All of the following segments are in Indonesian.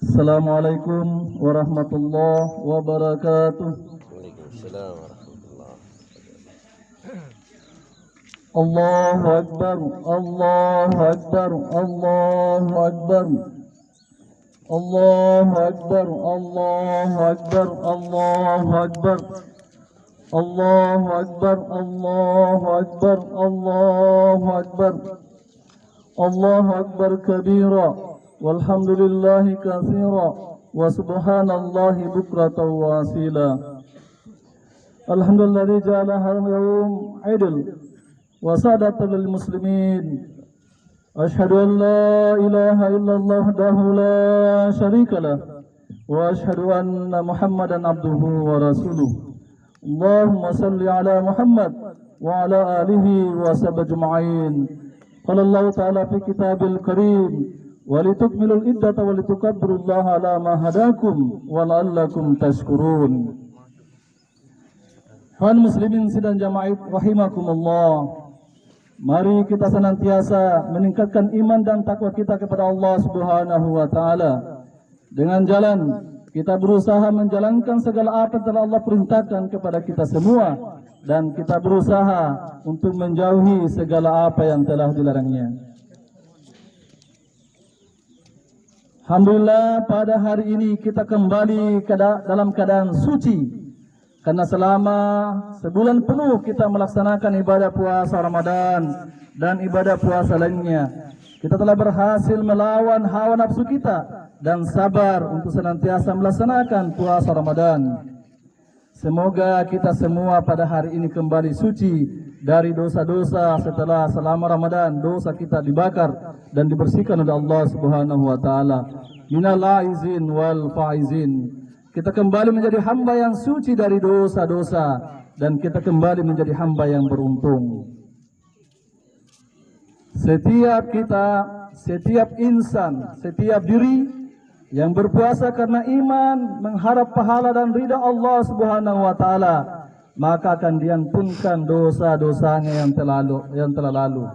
Assalamualaikum warahmatullahi wabarakatuh. Waalaikumsalam warahmatullah. Allahu Akbar, Allahu Akbar, Allahu Akbar. Allahu Akbar, Allahu Akbar, Allahu Akbar. Allahu Akbar, Allahu Akbar, Allahu Akbar. Allahu Akbar kabira, walhamdulillahi katsira, wa subhanallahi bukratan wa asila. Alhamdulillah ja'ala hadha yawm 'idl wa sadatan lil muslimin. Ashhadu an la ilaha illallah wahdahu la syarika lah wa ashhadu anna Muhammadan abduhu wa rasuluh. Allahumma salli ala Muhammad wa ala alihi wa sahbihi ajma'in. Qala Allah ta'ala fi kitabil karim wa litukmilul iddata wa litukabbirullaha ala ma hadakum wa la'allakum tashkurun. Kaum muslimin sidang jamaah rahimakumullah. Mari kita senantiasa meningkatkan iman dan takwa kita kepada Allah Subhanahu wa taala. Dengan jalan kita berusaha menjalankan segala apa yang telah Allah perintahkan kepada kita semua, dan kita berusaha untuk menjauhi segala apa yang telah dilarangnya. Alhamdulillah, pada hari ini kita kembali dalam keadaan suci. Karena selama sebulan penuh kita melaksanakan ibadah puasa Ramadan dan ibadah puasa lainnya. Kita telah berhasil melawan hawa nafsu kita dan sabar untuk senantiasa melaksanakan puasa Ramadan. Semoga kita semua pada hari ini kembali suci dari dosa-dosa setelah selama Ramadan dosa kita dibakar dan dibersihkan oleh Allah Subhanahu wa taala. Minal aizin wal faizin. Kita kembali menjadi hamba yang suci dari dosa-dosa dan kita kembali menjadi hamba yang beruntung. Setiap kita, setiap insan, setiap diri yang berpuasa karena iman, mengharap pahala dan ridha Allah Subhanahu wa taala, maka akan diampunkan dosa-dosanya yang telah lalu.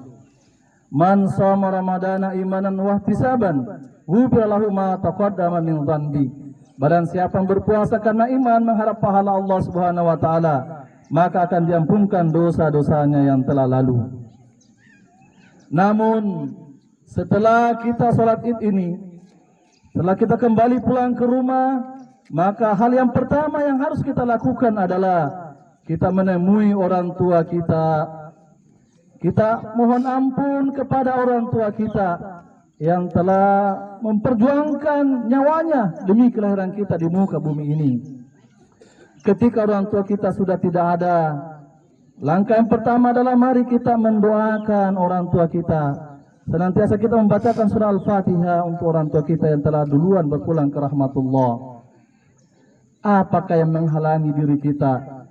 Man shoma ramadana imanan wa ihtisaban, ghufira lahu ma taqaddama min dhanbi. Barang siapa yang berpuasa karena iman, mengharap pahala Allah Subhanahu wa taala, maka akan diampunkan dosa-dosanya yang telah lalu. Namun setelah kita sholat Id ini, setelah kita kembali pulang ke rumah, maka hal yang pertama yang harus kita lakukan adalah kita menemui orang tua kita. Kita mohon ampun kepada orang tua kita yang telah memperjuangkan nyawanya demi kelahiran kita di muka bumi ini. Ketika orang tua kita sudah tidak ada, langkah yang pertama adalah mari kita mendoakan orang tua kita. Senantiasa kita membacakan surah Al-Fatihah untuk orang tua kita yang telah duluan berpulang ke rahmatullah. Apakah yang menghalangi diri kita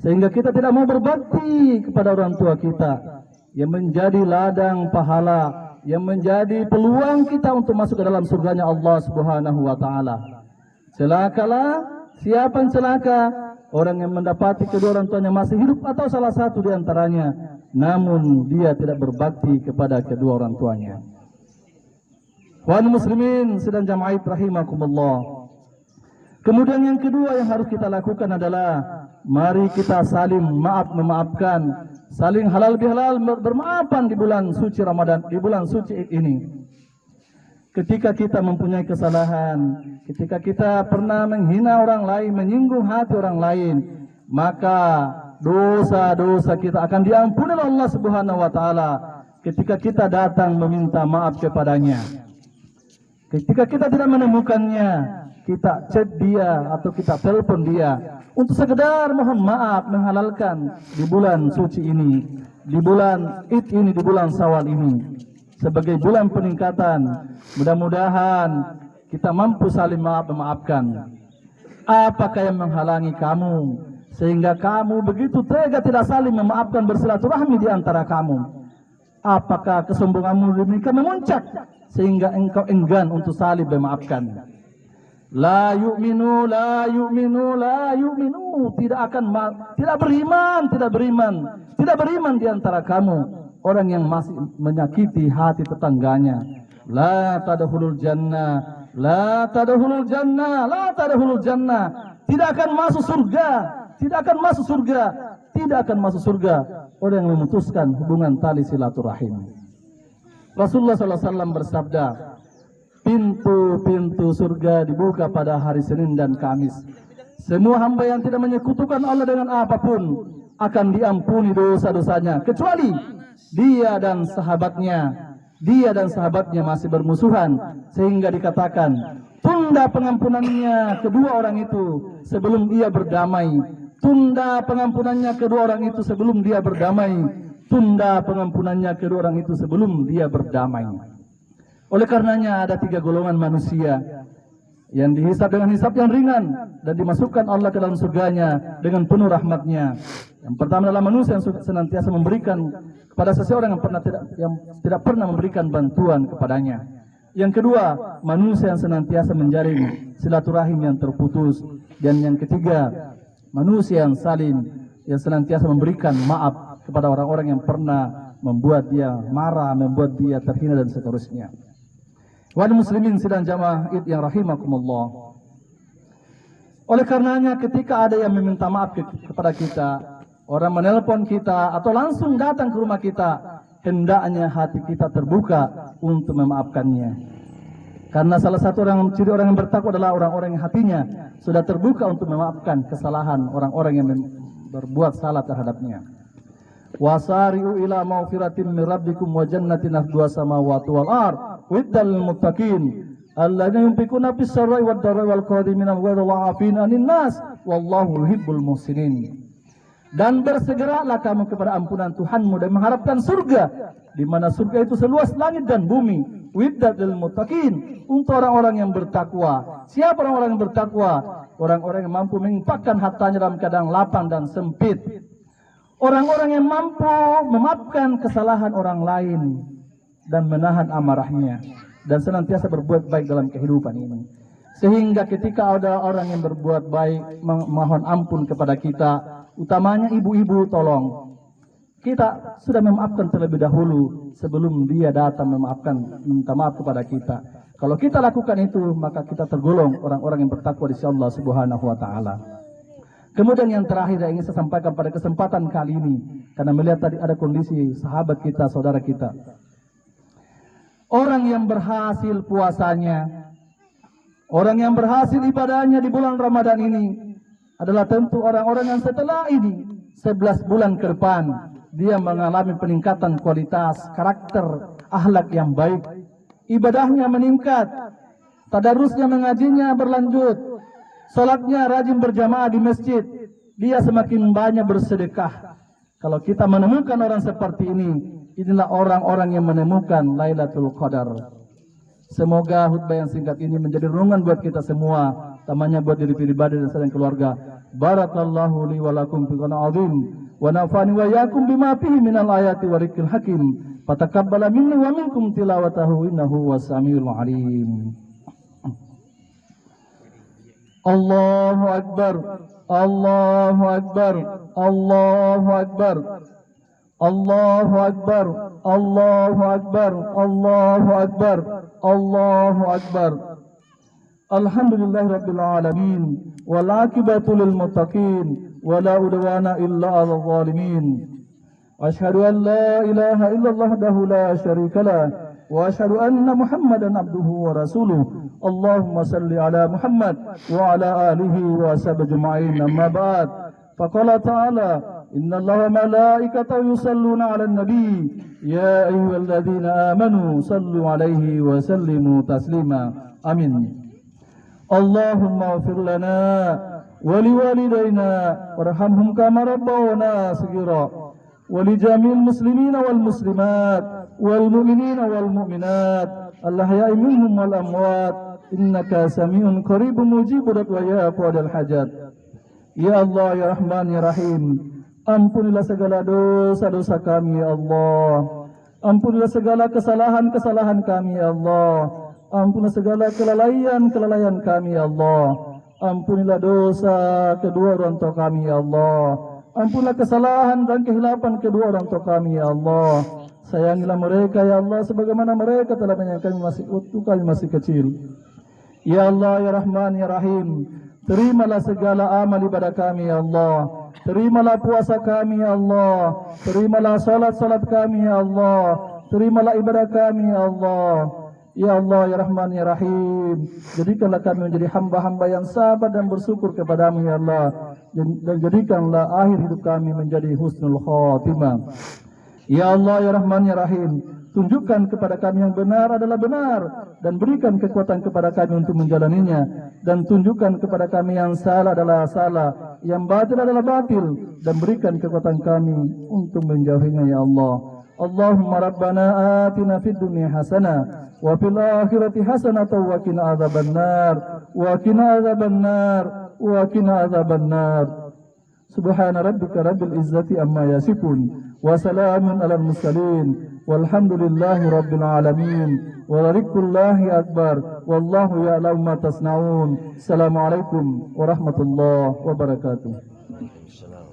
sehingga kita tidak mau berbakti kepada orang tua kita, yang menjadi ladang pahala, yang menjadi peluang kita untuk masuk ke dalam surganya Allah Subhanahu wa taala? Celakalah siapa yang celaka? Orang yang mendapati kedua orang tuanya masih hidup atau salah satu di antaranya, namun dia tidak berbakti kepada kedua orang tuanya. Kaum muslimin sedang jamaah rahimakumullah. Kemudian yang kedua yang harus kita lakukan adalah mari kita saling memaafkan, saling halal bihalal bermaafan di bulan suci Ramadan, di bulan suci Id ini. Ketika kita mempunyai kesalahan, ketika kita pernah menghina orang lain, menyinggung hati orang lain, maka dosa-dosa kita akan diampuni oleh Allah Subhanahu wa taala ketika kita datang meminta maaf kepadanya. Ketika kita tidak menemukannya, kita chat dia atau kita telepon dia untuk sekedar mohon maaf, menghalalkan di bulan suci ini, di bulan Id ini, di bulan Syawal ini sebagai bulan peningkatan. Mudah-mudahan kita mampu saling memaafkan. Apakah yang menghalangi kamu sehingga kamu begitu tega tidak saling memaafkan, bersilaturahmi di antara kamu? Apakah kesombonganmu demikian memuncak sehingga engkau enggan untuk saling memaafkan? La yu'minu, la yu'minu, la yu'minu. Tidak beriman di antara kamu orang yang masih menyakiti hati tetangganya. La tadkhulul jannah La tadkhulul jannah, la tadkhulul jannah. Tidak akan masuk surga, tidak akan masuk surga, tidak akan masuk surga orang yang memutuskan hubungan tali silaturahim. Rasulullah SAW bersabda, pintu-pintu surga dibuka pada hari Senin dan Kamis. Semua hamba yang tidak menyekutukan Allah dengan apapun akan diampuni dosa-dosanya, kecuali dia dan sahabatnya masih bermusuhan, sehingga dikatakan tunda pengampunannya kedua orang itu sebelum dia berdamai. Tunda pengampunannya kedua orang itu sebelum dia berdamai. Tunda pengampunannya kedua orang itu sebelum dia berdamai. Oleh karenanya ada 3 golongan manusia yang dihisab dengan hisab yang ringan dan dimasukkan Allah ke dalam surganya dengan penuh rahmatnya. Yang pertama adalah manusia yang senantiasa memberikan kepada seseorang yang tidak pernah memberikan bantuan kepadanya. Yang kedua, manusia yang senantiasa menjaring silaturahim yang terputus. Dan yang ketiga, manusia yang saling, yang senantiasa memberikan maaf kepada orang-orang yang pernah membuat dia marah, membuat dia terhina dan seterusnya. Wahai muslimin sidang jamaah Id yang rahimakumullah. Oleh karenanya ketika ada yang meminta maaf kepada kita, orang menelpon kita atau langsung datang ke rumah kita, hendaknya hati kita terbuka untuk memaafkannya. Karena salah satu ciri orang yang bertakwa adalah orang-orang yang hatinya sudah terbuka untuk memaafkan kesalahan orang-orang yang berbuat salah terhadapnya. Wasari'u ila maghfiratin min rabbikum wa jannatin arduha samawati wal ard uiddat lil muttaqin alladzina yunfiquna fis sarra'i wad dharra'i wal qadimina wal ghafina 'anil nas wallahu yuhibbul muhsinin. Dan bersegeralah kamu kepada ampunan Tuhanmu dan mengharapkan surga, di mana surga itu seluas langit dan bumi. Uiddat lil muttaqin, untuk orang-orang yang bertakwa. Siapa orang-orang yang bertakwa? Orang-orang yang mampu menginfakkan hartanya dalam keadaan lapang dan sempit. Orang-orang yang mampu memaafkan kesalahan orang lain dan menahan amarahnya dan senantiasa berbuat baik dalam kehidupan ini. Sehingga ketika ada orang yang berbuat baik mohon ampun kepada kita, utamanya ibu-ibu, tolong kita sudah memaafkan terlebih dahulu sebelum dia datang minta maaf kepada kita. Kalau kita lakukan itu, maka kita tergolong orang-orang yang bertakwa di sisi Allah Subhanahu wa taala. Kemudian yang terakhir yang ingin saya sampaikan pada kesempatan kali ini, karena melihat tadi ada kondisi sahabat kita, saudara kita. Orang yang berhasil puasanya, orang yang berhasil ibadahnya di bulan Ramadan ini adalah tentu orang-orang yang setelah ini 11 bulan ke depan dia mengalami peningkatan kualitas karakter, akhlak yang baik. Ibadahnya meningkat, tadarusnya mengajinya berlanjut, salatnya rajin berjamaah di masjid, dia semakin banyak bersedekah. Kalau kita menemukan orang seperti ini, inilah orang-orang yang menemukan Lailatul Qadar. Semoga khutbah yang singkat ini menjadi renungan buat kita semua, utamanya buat diri pribadi dan saudara keluarga. Barakallahu li wa lakum fi qur'an azim wa nafani wa yakum bima fihi minal ayati wa dzikril hakim. Fataqabbala minni wa minkum tilawatahu innahu was-samiul alim. Allahu akbar, Allahu akbar, Allahu akbar, Allahu akbar, Allahu akbar, Allahu akbar, Allahu akbar. Alhamdulillahirabbil alamin wal aqibatu lil muttaqin wala udwana illa 'alal zalimin. Asyhadu an la ilaha illallah wahdahu la syarika lah wa asyhadu anna Muhammadan abduhu wa rasuluh. Allahumma salli ala Muhammad wa ala alihi wa sahbihi ajma'in. Amma ba'd. Faqala ta'ala inna Allaha wa malaikatahu yusalluna 'alan nabi ya ayyuhalladzina amanu sallu 'alaihi wa sallimu taslima. Amin. Allahumma ighfir lana wa liwalidayna warhamhum kama rabbawna saghira wa li jami'il muslimina wal muslimat wal mu'minina wal mu'minat al-ahya'i minhum wal amwat innaka sami'un qaribun mujibud da'wat wa hajat. Ya Allah, ya Rahman, ya Rahim, ampunilah segala dosa-dosa kami ya Allah. Ampunilah segala kesalahan-kesalahan kami ya Allah. Ampunilah segala kelalaian-kelalaian kami ya Allah. Ampunilah dosa kedua orang tua kami ya Allah. Ampunilah kesalahan dan kehilapan kedua orang tua kami ya Allah. Sayangilah mereka ya Allah sebagaimana mereka telah menyayangi kami masih waktu kami masih kecil. Ya Allah, Ya Rahman, Ya Rahim, terimalah segala amal ibadah kami, Ya Allah. Terimalah puasa kami, Ya Allah. Terimalah salat-salat kami, Ya Allah. Terimalah ibadah kami, Ya Allah. Ya Allah, Ya Rahman, Ya Rahim, jadikanlah kami menjadi hamba-hamba yang sabar dan bersyukur kepadamu, Ya Allah. Dan jadikanlah akhir hidup kami menjadi husnul khatimah. Ya Allah, Ya Rahman, Ya Rahim, tunjukkan kepada kami yang benar adalah benar dan berikan kekuatan kepada kami untuk menjalaninya, dan tunjukkan kepada kami yang salah adalah salah, yang batil adalah batil, dan berikan kekuatan kami untuk menjauhinya, Ya Allah. Allahumma Rabbana atina fid dunya hasanah wa fil akhirati hasanah wa qina adzabannar wa qina adzabannar wa qina adzabannar. Subhana rabbika rabbil izzati amma yasifun wa salamun alal mursalin walhamdulillahi rabbil alamin wa dzikrullahi akbar wallahu ya'lamu ma tasnaun. Assalamualaikum warahmatullahi wabarakatuh. Waalaikumsalam.